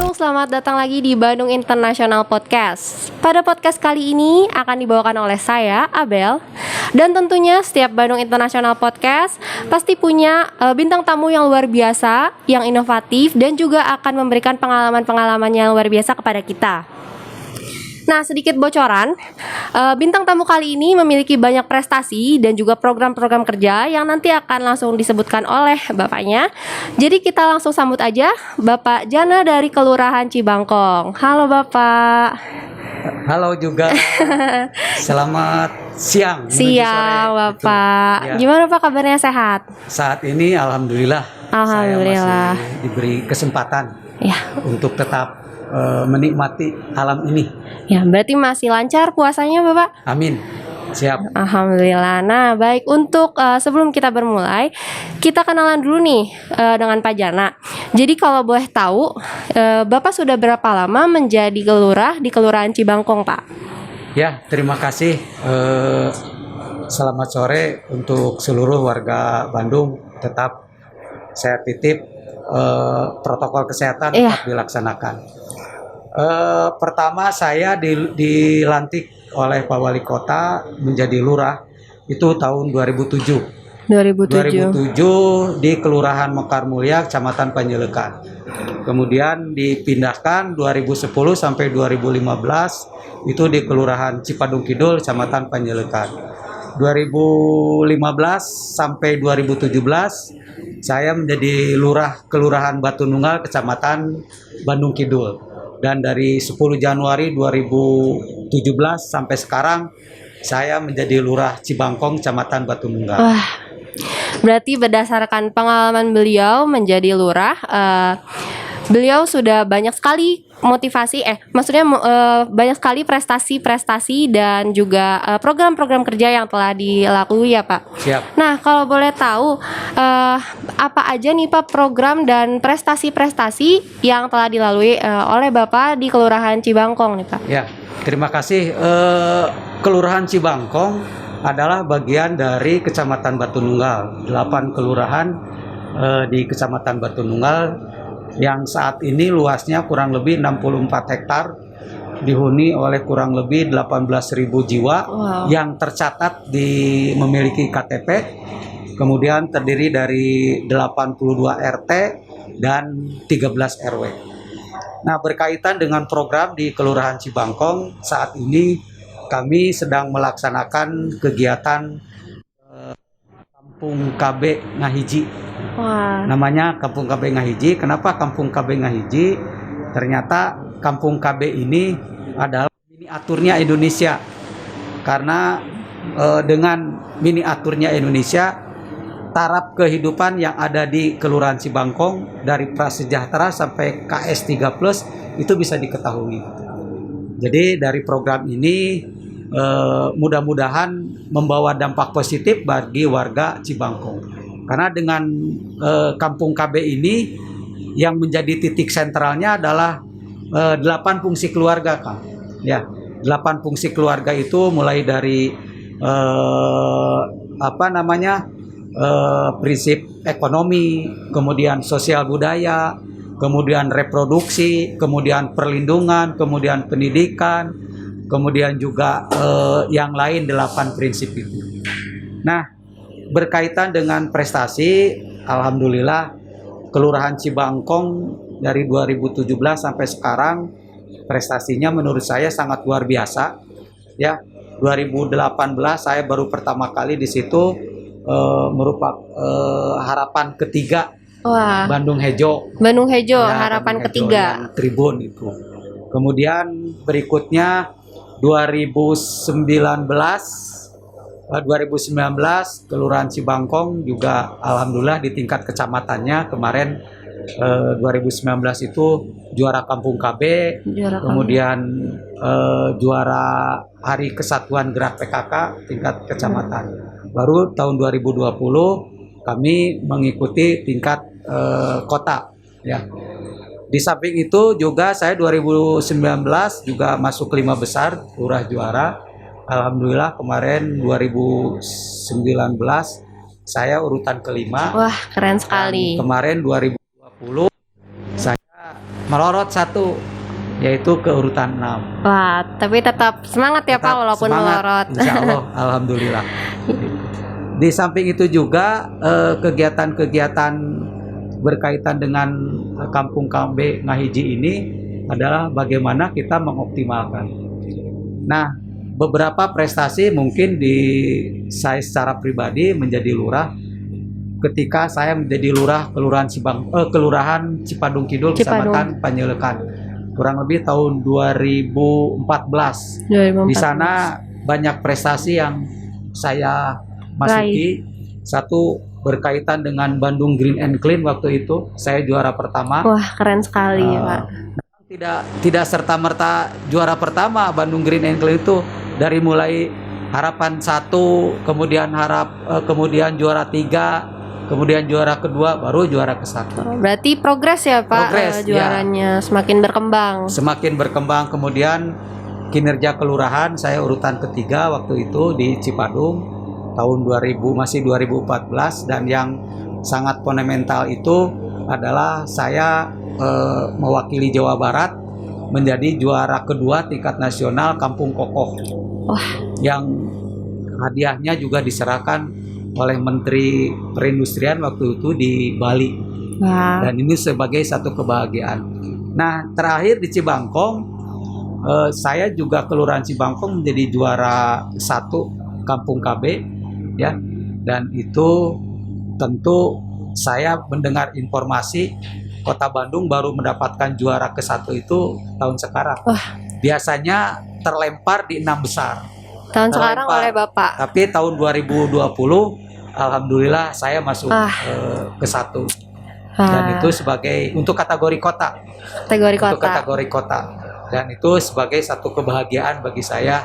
Bandung, selamat datang lagi di Bandung International Podcast. Pada podcast kali ini akan dibawakan oleh saya, Abel. Dan tentunya setiap Bandung International Podcast pasti punya bintang tamu yang luar biasa, yang inovatif, dan juga akan memberikan pengalaman-pengalaman yang luar biasa kepada kita. Nah, sedikit bocoran, bintang tamu kali ini memiliki banyak prestasi dan juga program-program kerja yang nanti akan langsung disebutkan oleh bapaknya. Jadi kita langsung sambut aja Bapak Jana dari Kelurahan Cibangkong. Halo Bapak. Halo juga. Selamat siang. Siang sore, Bapak. gitu. Ya. Gimana Pak kabarnya, sehat? Saat ini alhamdulillah. Alhamdulillah. Saya masih diberi kesempatan Ya. untuk tetap menikmati alam ini. Ya, berarti masih lancar puasanya Bapak? Amin. Siap. Alhamdulillah. Nah, baik, untuk sebelum kita bermulai, kita kenalan dulu nih dengan Pak Jana. Jadi kalau boleh tahu, Bapak sudah berapa lama menjadi lurah di Kelurahan Cibangkong, Pak? Ya, terima kasih. Selamat sore untuk seluruh warga Bandung. Tetap saya titip protokol kesehatan tetap dilaksanakan. Pertama saya dilantik oleh Pak Wali Kota menjadi lurah itu tahun 2007 di Kelurahan Mekar Mulia, Kecamatan Panjelekan. Kemudian dipindahkan 2010 sampai 2015 itu di Kelurahan Cipadung Kidul, Kecamatan Panjelekan. 2015 sampai 2017 saya menjadi lurah Kelurahan Batu Nunggal, Kecamatan Bandung Kidul. Dan dari 10 Januari 2017 sampai sekarang saya menjadi lurah Cibangkong, Kecamatan Batu Nunggal. Wah, berarti berdasarkan pengalaman beliau menjadi lurah, beliau sudah banyak sekali banyak sekali prestasi-prestasi dan juga program-program kerja yang telah dilalui ya Pak. Siap. Nah, kalau boleh tahu apa aja nih Pak program dan prestasi-prestasi yang telah dilalui oleh Bapak di Kelurahan Cibangkong nih Pak? Ya, terima kasih. Kelurahan Cibangkong adalah bagian dari Kecamatan Batu Nunggal. 8 kelurahan di Kecamatan Batu Nunggal yang saat ini luasnya kurang lebih 64 hektar, dihuni oleh kurang lebih 18.000 jiwa. Wow. Yang tercatat memiliki KTP, kemudian terdiri dari 82 RT dan 13 RW. Nah, berkaitan dengan program di Kelurahan Cibangkong, saat ini kami sedang melaksanakan kegiatan Kampung KB Ngahiji. Wah. Namanya Kampung KB Ngahiji. Kenapa Kampung KB Ngahiji? Ternyata Kampung KB ini adalah miniaturnya Indonesia. Karena dengan miniaturnya Indonesia, taraf kehidupan yang ada di Kelurahan Cibangkong dari prasejahtera sampai KS 3+ itu bisa diketahui. Jadi dari program ini mudah-mudahan membawa dampak positif bagi warga Cibangkong. Karena dengan Kampung KB ini yang menjadi titik sentralnya adalah 8 fungsi keluarga, Kang. Ya, 8 fungsi keluarga itu mulai dari prinsip ekonomi, kemudian sosial budaya, kemudian reproduksi, kemudian perlindungan, kemudian pendidikan, kemudian juga yang lain 8 prinsip itu. Nah, berkaitan dengan prestasi, alhamdulillah Kelurahan Cibangkong dari 2017 sampai sekarang prestasinya menurut saya sangat luar biasa. Ya, 2018 saya baru pertama kali di situ merupakan harapan ketiga. Wah. Bandung Hejo. Bandung Hejo, ya, harapan Bandung ketiga. Hejo, Tribun itu. Kemudian berikutnya 2019 Kelurahan Cibangkong juga alhamdulillah di tingkat kecamatannya kemarin 2019 itu juara Kampung KB, kemudian juara Hari Kesatuan Gerak PKK tingkat kecamatan. Baru tahun 2020 kami mengikuti tingkat kota ya. Di samping itu juga saya 2019 juga masuk 5 besar lurah juara. Alhamdulillah kemarin 2019 saya urutan kelima. Wah, keren sekali. Dan kemarin 2020 saya melorot satu, yaitu ke urutan 6. Wah, tapi tetap semangat ya Pak Tetap walaupun semangat, melorot. Insya Allah, alhamdulillah. Di samping itu juga kegiatan-kegiatan berkaitan dengan Kampung KB Ngahiji ini adalah bagaimana kita mengoptimalkan. Nah, beberapa prestasi mungkin di saya secara pribadi menjadi lurah ketika saya menjadi lurah Kelurahan Cipadung Kidul, Kecamatan Panjelekan, kurang lebih tahun 2014. 2014. Di sana banyak prestasi yang saya masuki. Satu, berkaitan dengan Bandung Green and Clean, waktu itu saya juara pertama. Wah, keren sekali ya Pak. Tidak serta-merta juara pertama Bandung Green and Clean itu, dari mulai harapan 1, kemudian juara 3, kemudian juara kedua, baru juara ke-1. Berarti progres ya Pak, juaranya semakin berkembang. Semakin berkembang. Kemudian kinerja kelurahan saya urutan ketiga waktu itu di Cipadung tahun 2014, dan yang sangat fundamental itu adalah saya mewakili Jawa Barat menjadi juara kedua tingkat nasional Kampung Kokoh. Yang hadiahnya juga diserahkan oleh Menteri Perindustrian waktu itu di Bali. Dan ini sebagai satu kebahagiaan. Nah, terakhir di Cibangkong, saya juga Kelurahan Cibangkong menjadi juara 1 Kampung KB, ya. Dan itu tentu saya mendengar informasi Kota Bandung baru mendapatkan juara ke-1 itu tahun sekarang. Biasanya terlempar di 6 besar. Tahun sekarang oleh Bapak. Tapi tahun 2020 alhamdulillah saya masuk ke-1. Dan itu sebagai untuk kategori kota. Kategori kota. Dan itu sebagai satu kebahagiaan bagi saya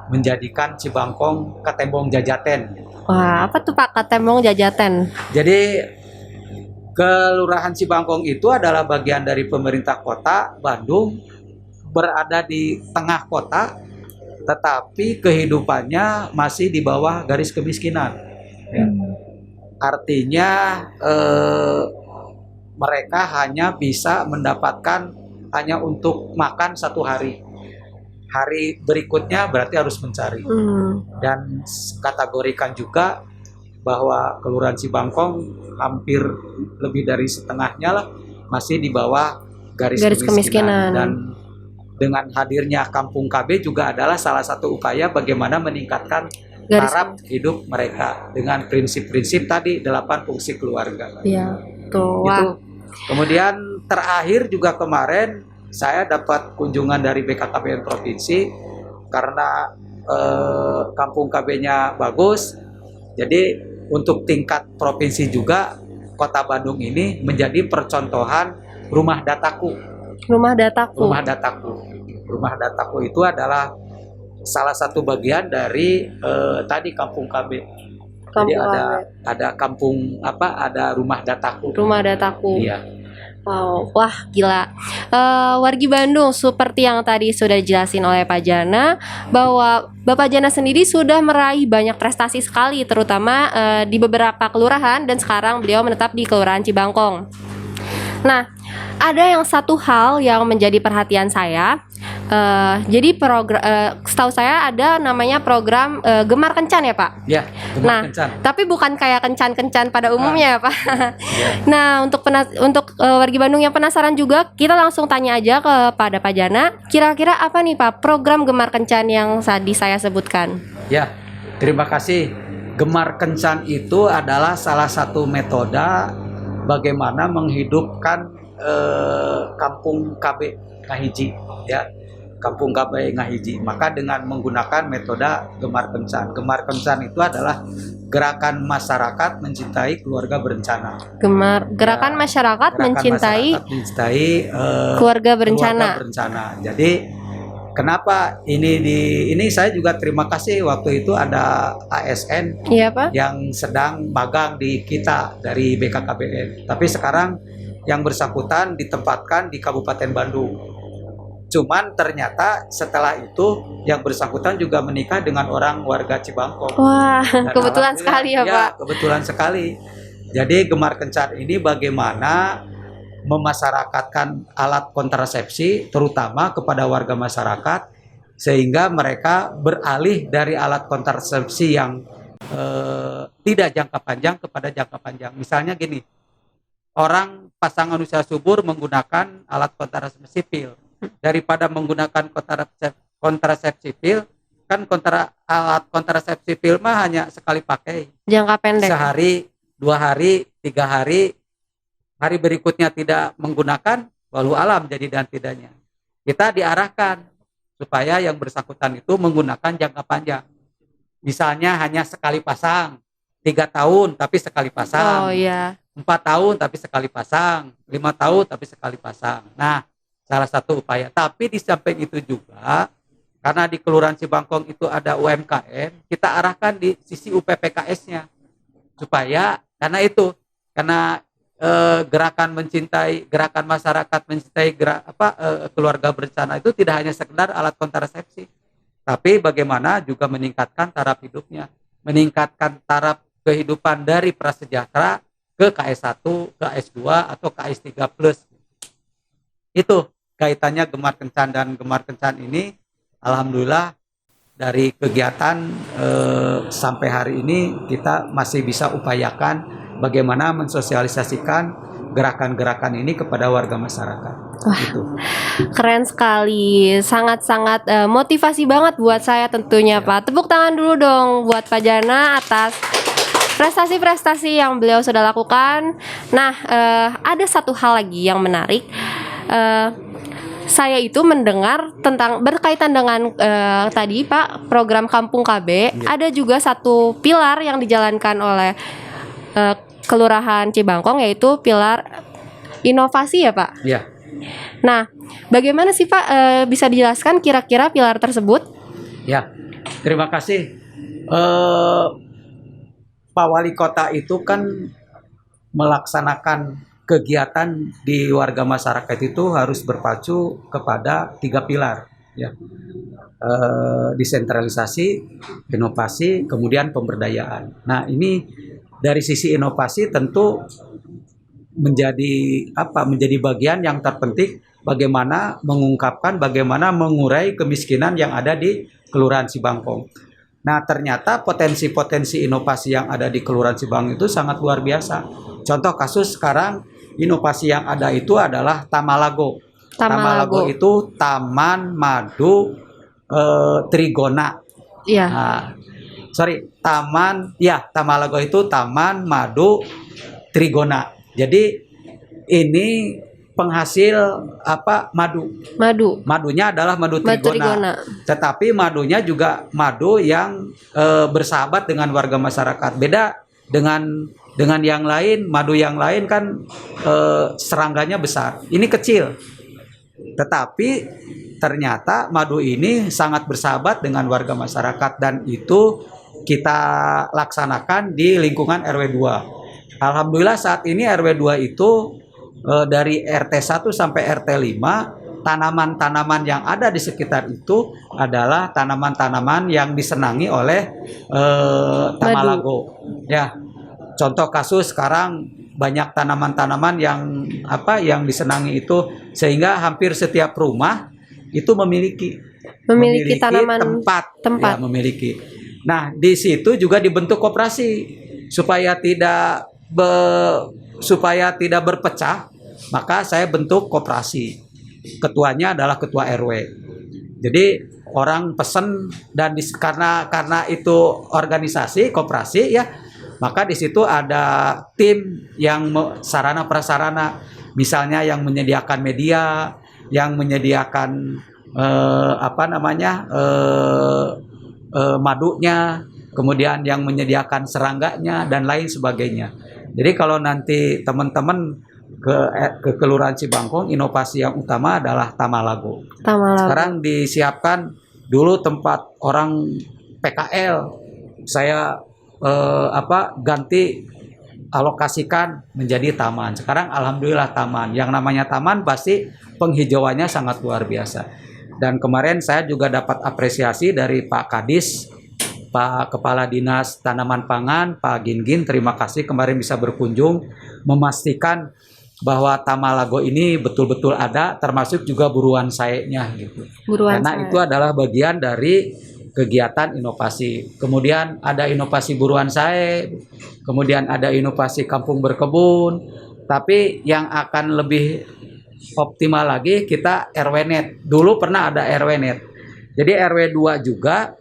menjadikan Cibangkong Katembong Jajaten. Wah, apa tuh Pak Katembong Jajaten? Jadi Kelurahan Cibangkong itu adalah bagian dari pemerintah kota Bandung, berada di tengah kota, tetapi kehidupannya masih di bawah garis kemiskinan. Ya. Artinya mereka hanya bisa mendapatkan hanya untuk makan 1 hari. Hari berikutnya berarti harus mencari. Dan kategorikan juga bahwa Kelurahan Cibangkong hampir lebih dari setengahnya lah masih di bawah garis kemiskinan. Dan dengan hadirnya Kampung KB juga adalah salah satu upaya bagaimana meningkatkan taraf hidup mereka dengan prinsip-prinsip tadi 8 fungsi keluarga. Iya, tuh. Itu. Kemudian terakhir juga kemarin saya dapat kunjungan dari BKKBN Provinsi karena Kampung KB-nya bagus. Jadi untuk tingkat provinsi juga Kota Bandung ini menjadi percontohan rumah dataku. Rumah dataku itu adalah salah satu bagian dari tadi Kampung KB. Jadi ada kampung ada rumah dataku. Iya. Wow, wah gila. Wargi Bandung, seperti yang tadi sudah dijelasin oleh Pak Jana, bahwa Bapak Jana sendiri sudah meraih banyak prestasi sekali, terutama di beberapa kelurahan, dan sekarang beliau menetap di Kelurahan Cibangkong. Nah, ada yang satu hal yang menjadi perhatian saya. Jadi setahu saya ada namanya program Gemar Kencan ya Pak. Ya, Gemar Kencan. Tapi bukan kayak kencan-kencan pada umumnya ya Pak. Nah, untuk wargi Bandung yang penasaran juga, kita langsung tanya aja kepada Pak Jana. Kira-kira apa nih Pak program Gemar Kencan yang tadi saya sebutkan? Ya, terima kasih. Gemar Kencan itu adalah salah satu metode bagaimana menghidupkan Kampung KB Ngahiji, ya. Kampung KB Ngahiji. Maka dengan menggunakan metode Gemar Kencan. Gemar Kencan itu adalah gerakan masyarakat mencintai keluarga berencana. Gerakan masyarakat mencintai keluarga berencana. Jadi kenapa ini saya juga terima kasih waktu itu ada ASN yang sedang magang di kita dari BKKBN. Tapi sekarang yang bersangkutan ditempatkan di Kabupaten Bandung. Cuman ternyata setelah itu yang bersangkutan juga menikah dengan orang warga Cibangkong. Wah, kebetulan sekali ya Pak. Kebetulan sekali. Jadi Gemar Kencan ini bagaimana memasyarakatkan alat kontrasepsi terutama kepada warga masyarakat sehingga mereka beralih dari alat kontrasepsi yang tidak jangka panjang kepada jangka panjang. Misalnya gini, orang pasangan usia subur menggunakan alat kontrasepsi pil daripada menggunakan kontrasepsi pil, kan alat kontrasepsi pil mah hanya sekali pakai, Jangka pendek. sehari, 2 hari, 3 hari, hari berikutnya tidak menggunakan, walau alam jadi dan tidaknya. Kita diarahkan supaya yang bersangkutan itu menggunakan jangka panjang. Misalnya hanya sekali pasang, 3 tahun tapi sekali pasang, Oh iya. 4 tahun tapi sekali pasang, 5 tahun tapi sekali pasang. Nah, salah satu upaya. Tapi di samping itu juga, karena di Kelurahan Cibangkong itu ada UMKM, kita arahkan di sisi UPPKS-nya. Supaya, karena gerakan masyarakat mencintai keluarga berencana itu tidak hanya sekedar alat kontrasepsi, tapi bagaimana juga meningkatkan taraf hidupnya, meningkatkan taraf kehidupan dari prasejahtera ke KS1, ke S2 atau KS3+. Itu kaitannya Gemar Kencan, dan Gemar Kencan ini alhamdulillah dari kegiatan sampai hari ini kita masih bisa upayakan bagaimana mensosialisasikan gerakan-gerakan ini kepada warga masyarakat. Wah, Gitu. keren sekali, sangat-sangat motivasi banget buat saya tentunya Pak. Tepuk tangan dulu dong buat Pak Jana atas prestasi-prestasi yang beliau sudah lakukan. Nah, ada satu hal lagi yang menarik. Saya itu mendengar tentang berkaitan dengan tadi Pak, program Kampung KB. Ada juga satu pilar yang dijalankan oleh Kelurahan Cibangkong, yaitu pilar inovasi ya Pak. Ya, Nah, bagaimana sih Pak, bisa dijelaskan kira-kira pilar tersebut? ya. Terima kasih. Pak Wali Kota itu kan melaksanakan kegiatan di warga masyarakat itu harus berpacu kepada 3 pilar, ya. Desentralisasi, inovasi, kemudian pemberdayaan. Nah, ini dari sisi inovasi tentu menjadi bagian yang terpenting bagaimana mengungkapkan, bagaimana mengurai kemiskinan yang ada di Kelurahan Cibangkong. Nah, ternyata potensi-potensi inovasi yang ada di Kelurahan Cibangkong itu sangat luar biasa. Contoh kasus sekarang inovasi yang ada itu adalah Tamalago. Tamalago itu Taman Madu Trigona. Iya. Nah, Tamalago itu Taman Madu Trigona. Jadi ini penghasil madu. Madunya adalah madu trigona. Tetapi madunya juga madu yang bersahabat dengan warga masyarakat. Beda dengan yang lain, madu yang lain kan serangganya besar. Ini kecil. Tetapi ternyata madu ini sangat bersahabat dengan warga masyarakat, dan itu kita laksanakan di lingkungan RW 2. Alhamdulillah saat ini RW 2 itu dari RT 1 sampai RT 5, tanaman-tanaman yang ada di sekitar itu adalah tanaman-tanaman yang disenangi oleh Tamalago. Ya, contoh kasus sekarang banyak tanaman-tanaman yang disenangi itu, sehingga hampir setiap rumah itu memiliki tanaman tempat. Ya, memiliki. Nah, di situ juga dibentuk koperasi supaya tidak berpecah, maka saya bentuk koperasi. Ketuanya adalah ketua RW. Jadi orang pesen, dan karena itu organisasi koperasi ya, maka di situ ada tim yang sarana prasarana, misalnya yang menyediakan media, yang menyediakan madunya, kemudian yang menyediakan serangganya dan lain sebagainya. Jadi kalau nanti teman-teman ke Kelurahan Cibangkong, inovasi yang utama adalah Tamalago. Sekarang disiapkan dulu tempat orang PKL, saya ganti alokasikan menjadi taman. Sekarang alhamdulillah taman. Yang namanya taman pasti penghijauannya sangat luar biasa. Dan kemarin saya juga dapat apresiasi dari Pak Kadis, Pak Kepala Dinas Tanaman Pangan, Pak Gingin. Terima kasih kemarin bisa berkunjung, memastikan bahwa Tamalago ini betul-betul ada, termasuk juga buruan saenya gitu. Buruan Karena saya. itu adalah bagian dari kegiatan inovasi. Kemudian ada inovasi buruan sae, kemudian ada inovasi kampung berkebun. Tapi yang akan lebih optimal lagi kita RW-net. Dulu pernah ada RW-net. Jadi RW 2 juga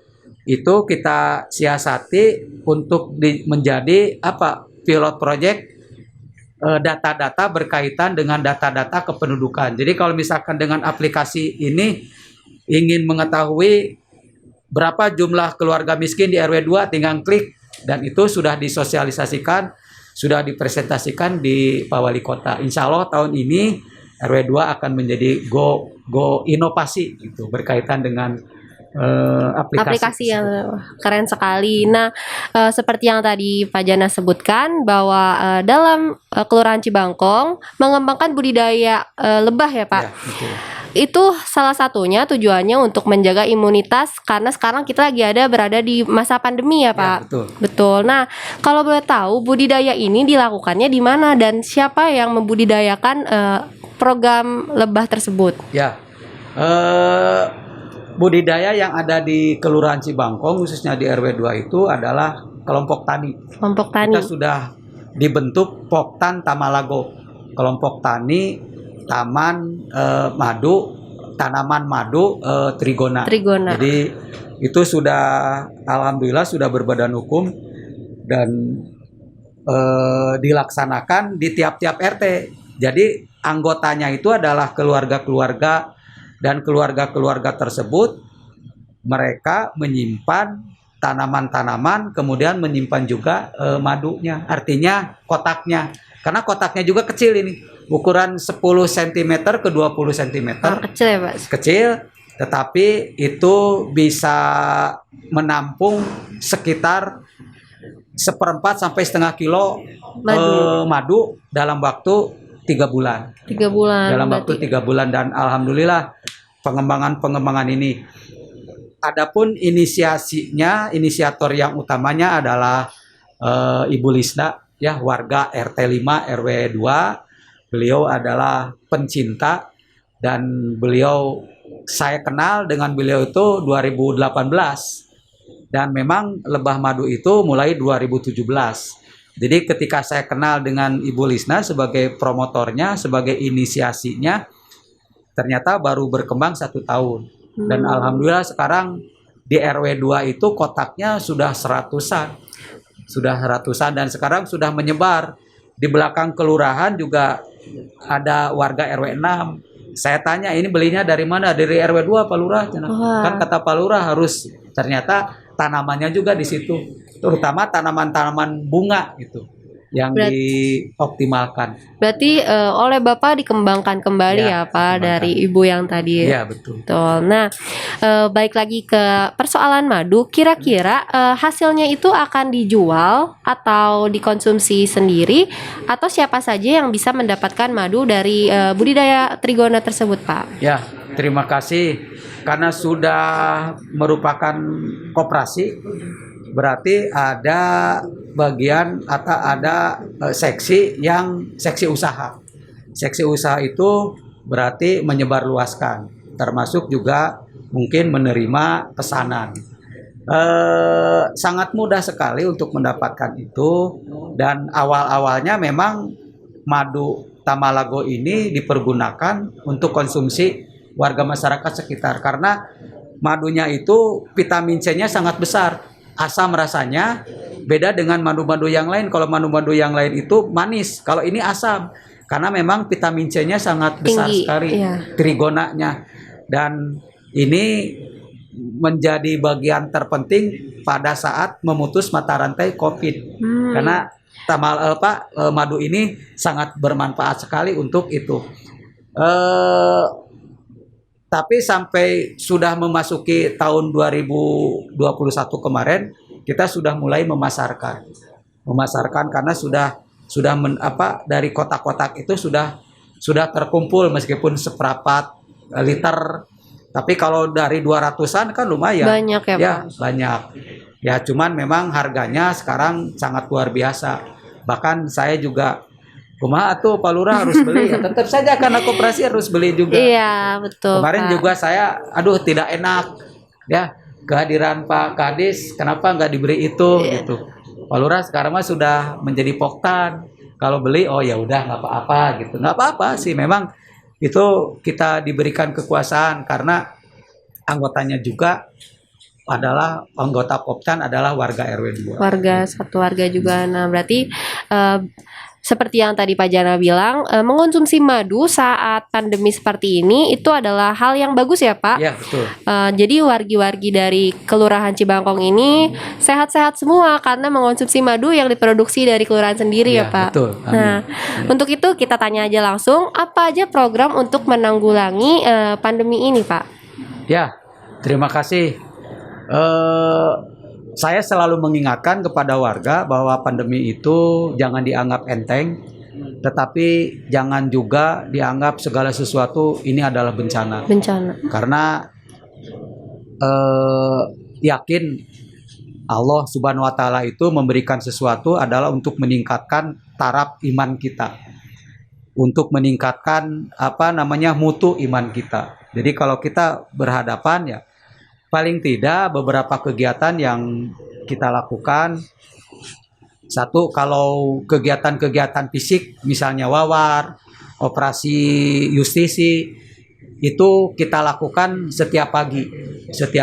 itu kita siasati untuk menjadi pilot project data-data berkaitan dengan data-data kependudukan. Jadi kalau misalkan dengan aplikasi ini ingin mengetahui berapa jumlah keluarga miskin di RW 2, tinggal klik dan itu sudah disosialisasikan, sudah dipresentasikan di Pak Wali Kota. Insya Allah tahun ini RW 2 akan menjadi go inovasi gitu berkaitan dengan aplikasi yang keren sekali. Nah, seperti yang tadi Pak Jana sebutkan bahwa dalam Kelurahan Cibangkong mengembangkan budidaya lebah ya Pak. Ya, betul. Itu salah satunya tujuannya untuk menjaga imunitas karena sekarang kita lagi berada di masa pandemi ya Pak. Ya, betul. Betul. Nah, kalau boleh tahu budidaya ini dilakukannya di mana dan siapa yang membudidayakan program lebah tersebut? Ya, budidaya yang ada di Kelurahan Cibangkong khususnya di RW 2 itu adalah kelompok tani. Kelompok tani. Kita sudah dibentuk Poktan Tamalago, kelompok tani taman madu, tanaman madu Trigona. Jadi itu sudah alhamdulillah sudah berbadan hukum dan dilaksanakan di tiap-tiap RT. Jadi anggotanya itu adalah keluarga-keluarga dan keluarga-keluarga tersebut mereka menyimpan tanaman-tanaman, kemudian menyimpan juga madunya, artinya kotaknya. Karena kotaknya juga kecil ini, ukuran 10 cm ke 20 cm. Kecil ya Pak? Kecil, tetapi itu bisa menampung sekitar 1/4 sampai setengah kilo madu dalam waktu 3 bulan. 3 bulan. Dalam waktu 3 bulan dan alhamdulillah pengembangan ini. Adapun inisiator yang utamanya adalah Ibu Lisna ya, warga RT 5 RW 2. Beliau adalah pencinta dan beliau saya kenal dengan beliau itu 2018 dan memang lebah madu itu mulai 2017. Jadi ketika saya kenal dengan Ibu Lisna sebagai promotornya, sebagai inisiasinya, ternyata baru berkembang 1 tahun. Dan alhamdulillah sekarang di RW 2 itu kotaknya sudah ratusan. Sudah ratusan dan sekarang sudah menyebar. Di belakang kelurahan juga ada warga RW 6. Saya tanya ini belinya dari mana? Dari RW 2 Pak Lurah. Kan kata Pak Lurah harus, ternyata tanamannya juga di situ. Terutama tanaman-tanaman bunga gitu yang dioptimalkan. Berarti oleh Bapak dikembangkan kembali ya Pak dari Ibu yang tadi. Iya betul. Nah, baik lagi ke persoalan madu. Kira-kira hasilnya itu akan dijual atau dikonsumsi sendiri atau siapa saja yang bisa mendapatkan madu dari budidaya Trigona tersebut Pak? Ya, terima kasih karena sudah merupakan koperasi. Berarti ada bagian atau ada seksi usaha. Seksi usaha itu berarti menyebarluaskan, termasuk juga mungkin menerima pesanan. Sangat mudah sekali untuk mendapatkan itu dan awal-awalnya memang madu Tamalago ini dipergunakan untuk konsumsi warga masyarakat sekitar karena madunya itu vitamin C-nya sangat besar. Asam rasanya beda dengan madu-madu yang lain. Kalau madu-madu yang lain itu manis, kalau ini asam karena memang vitamin C-nya sangat besar sekali, trigonanya, dan ini menjadi bagian terpenting pada saat memutus mata rantai COVID. Karena madu ini sangat bermanfaat sekali untuk itu. Tapi sampai sudah memasuki tahun 2021 kemarin kita sudah mulai memasarkan karena sudah dari kotak-kotak itu sudah terkumpul meskipun seperempat liter. Tapi kalau dari 200-an kan lumayan. Banyak ya Pak? Banyak. Ya cuman memang harganya sekarang sangat luar biasa. Bahkan saya juga kumaha tuh Pak Lurah harus beli ya, tetap saja karena koperasi harus beli juga. Iya, betul. Kemarin Pak. juga saya, aduh tidak enak ya kehadiran Pak Kadis, kenapa nggak diberi itu gitu. Pak Lurah sekarang mah sudah menjadi poktan. Kalau beli, oh ya udah nggak apa-apa gitu, nggak apa-apa sih. Memang itu kita diberikan kekuasaan karena anggotanya juga adalah anggota Poptan adalah warga RW 2. Satu warga juga. Nah, berarti seperti yang tadi Pak Jana bilang, mengonsumsi madu saat pandemi seperti ini itu adalah hal yang bagus ya Pak. Ya betul. Jadi wargi-wargi dari Kelurahan Cibangkong ini sehat-sehat semua karena mengonsumsi madu yang diproduksi dari kelurahan sendiri ya Pak. Betul. Amin. Nah, untuk itu kita tanya aja langsung, apa aja program untuk menanggulangi pandemi ini Pak? Ya, terima kasih. Saya selalu mengingatkan kepada warga bahwa pandemi itu jangan dianggap enteng, tetapi jangan juga dianggap segala sesuatu ini adalah bencana. Karena yakin Allah Subhanahu wa taala itu memberikan sesuatu adalah untuk meningkatkan taraf iman kita. Untuk meningkatkan mutu iman kita. Jadi kalau kita berhadapan ya paling tidak beberapa kegiatan yang kita lakukan. Satu, kalau kegiatan-kegiatan fisik misalnya wawar, operasi justisi itu kita lakukan setiap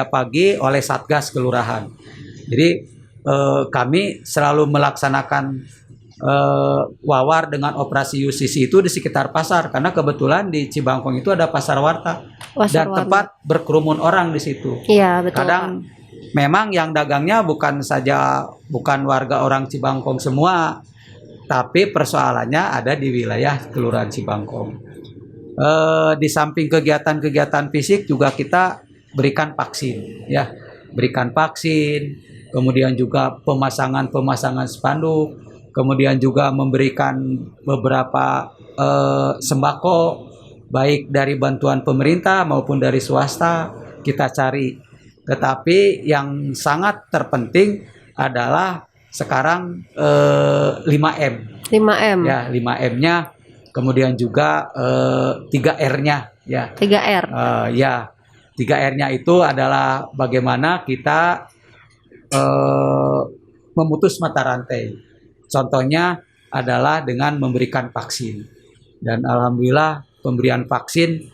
pagi oleh Satgas Kelurahan. Jadi kami selalu melaksanakan wawar dengan operasi justisi itu di sekitar pasar karena kebetulan di Cibangkong itu ada pasar warta dan tempat berkerumun orang di situ. Iya, betul. Kadang memang yang dagangnya bukan warga orang Cibangkong semua, tapi persoalannya ada di wilayah Kelurahan Cibangkong. Di samping kegiatan-kegiatan fisik juga kita berikan vaksin, ya, kemudian juga pemasangan spanduk. Kemudian juga memberikan beberapa sembako baik dari bantuan pemerintah maupun dari swasta kita cari. Tetapi yang sangat terpenting adalah sekarang 5M. 5M. Ya, 5M-nya. Kemudian juga 3R-nya ya. 3R. Ya. 3R-nya itu adalah bagaimana kita memutus mata rantai. Contohnya adalah dengan memberikan vaksin. Dan alhamdulillah pemberian vaksin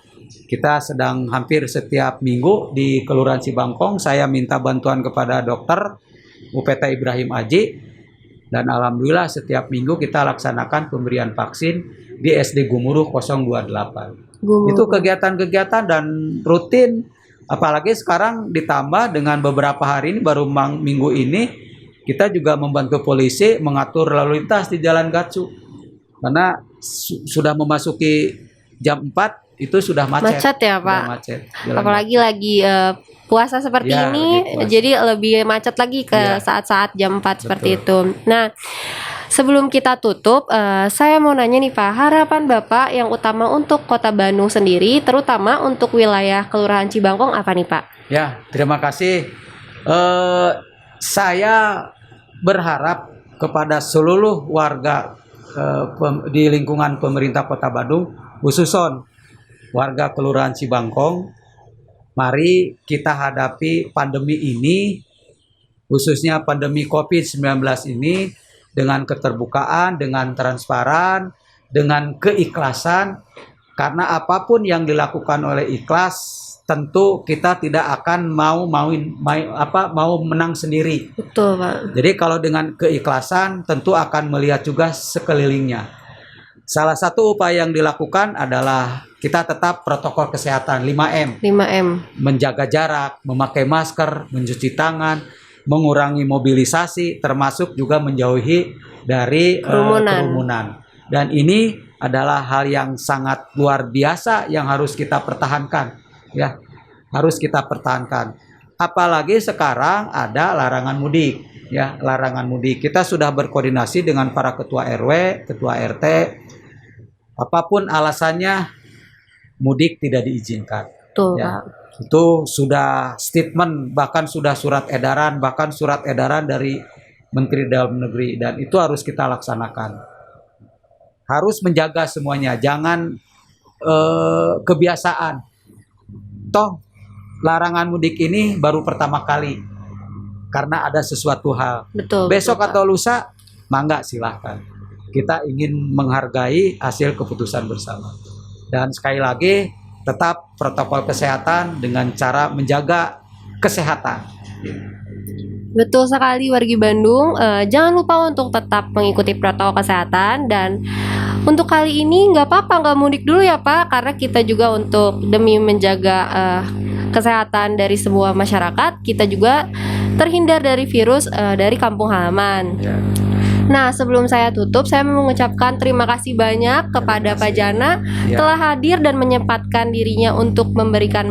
kita sedang hampir setiap minggu di Kelurahan Cibangkong. Saya minta bantuan kepada dokter UPT Ibrahim Aji. Dan alhamdulillah setiap minggu kita laksanakan pemberian vaksin di SD Gumuruh 028. Itu kegiatan-kegiatan dan rutin. Apalagi sekarang ditambah dengan beberapa hari ini baru minggu ini kita juga membantu polisi mengatur lalu lintas di Jalan Gatsu. Karena sudah memasuki jam 4 itu sudah macet. Macet ya Pak. Macet. Apalagi lagi puasa seperti ini, jadi lebih macet lagi ke saat-saat jam 4 seperti itu. Nah, sebelum kita tutup, saya mau nanya nih Pak, harapan Bapak yang utama untuk Kota Bandung sendiri, terutama untuk wilayah Kelurahan Cibangkong apa nih Pak? Ya, terima kasih. Saya berharap kepada seluruh warga di lingkungan pemerintah Kota Bandung, khususnya warga Kelurahan Cibangkong, mari kita hadapi pandemi ini, khususnya pandemi COVID-19 ini dengan keterbukaan, dengan transparan, dengan keikhlasan, karena apapun yang dilakukan oleh ikhlas, tentu kita tidak akan mau menang sendiri. Betul Pak. Jadi kalau dengan keikhlasan tentu akan melihat juga sekelilingnya. Salah satu upaya yang dilakukan adalah kita tetap protokol kesehatan 5M. Menjaga jarak, memakai masker, mencuci tangan, mengurangi mobilisasi, termasuk juga menjauhi dari kerumunan. Dan ini adalah hal yang sangat luar biasa yang harus kita pertahankan. Ya, harus kita pertahankan. Apalagi sekarang ada larangan mudik, ya, larangan mudik. Kita sudah berkoordinasi dengan para ketua RW, ketua RT. Apapun alasannya, mudik tidak diizinkan. Betul, ya. Itu sudah statement, bahkan sudah surat edaran dari Menteri Dalam Negeri, dan itu harus kita laksanakan. harus menjaga semuanya, jangan kebiasaan. Toh larangan mudik ini baru pertama kali karena ada sesuatu hal. Betul. Besok betul, Pak. atau lusa, mangga silahkan. Kita ingin menghargai hasil keputusan bersama. Dan sekali lagi, tetap protokol kesehatan dengan cara menjaga kesehatan. Betul sekali wargi Bandung. Jangan lupa untuk tetap mengikuti protokol kesehatan, dan untuk kali ini nggak apa-apa nggak mudik dulu ya Pak, karena kita juga untuk demi menjaga kesehatan dari semua masyarakat, kita juga terhindar dari virus dari kampung halaman. Ya. Nah, sebelum saya tutup, saya mau mengucapkan terima kasih banyak kepada Pak Jana Ya. telah hadir dan menyempatkan dirinya untuk memberikan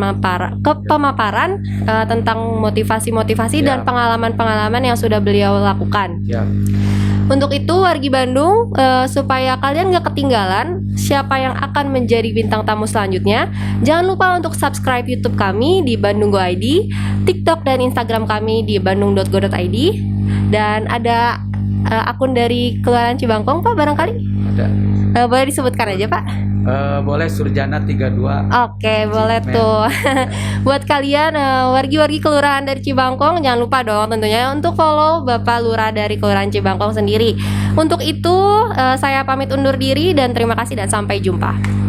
pemaparan tentang motivasi-motivasi Ya. dan pengalaman-pengalaman yang sudah beliau lakukan. Ya. Untuk itu, wargi Bandung, supaya kalian gak ketinggalan siapa yang akan menjadi bintang tamu selanjutnya, jangan lupa untuk subscribe YouTube kami di Bandung Go ID, TikTok dan Instagram kami di bandung.go.id, dan ada akun dari Kelurahan Cibangkong Pak barangkali. Ada. Boleh disebutkan aja Pak? Boleh Surjana 32. Oke, boleh Gmail. tuh. Buat kalian wargi-wargi kelurahan dari Cibangkong, jangan lupa dong tentunya untuk follow Bapak Lurah dari Kelurahan Cibangkong sendiri. Untuk itu saya pamit undur diri dan terima kasih dan sampai jumpa.